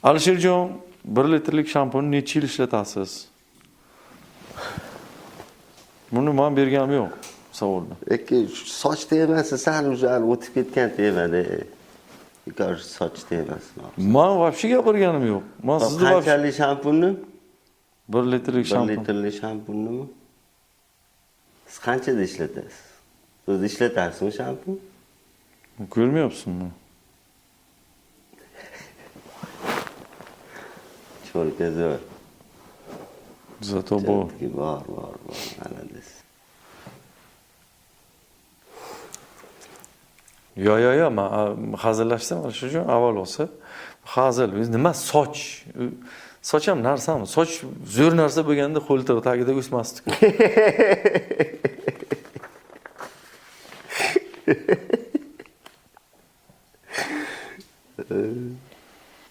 Alisherjon, 1 litrlik shampun necha yil ishlatasiz? Buni men berganim yo'q savolni. Soch temasi sal o'zal o'tib ketgan temada. Soch temasi. Men вообще gapirganim yo'q. Men sizni qanchalik shampunni? 1 litrlik 1 shampun. litrlik shampunnimi? Siz qanchada ishlatasiz? Siz ishlatasizmi shampun? Ko'rmayapsizmi? Cho'lka zo'r. Zato bu. Bor. Malades. Yo, men hazillashdim Alisherjon, avval bo'lsa. Hazil, nima soch? Soch ham narsami? Soch zo'r narsa bo'lganda qo'ltiq tagida o'smasdi-ku.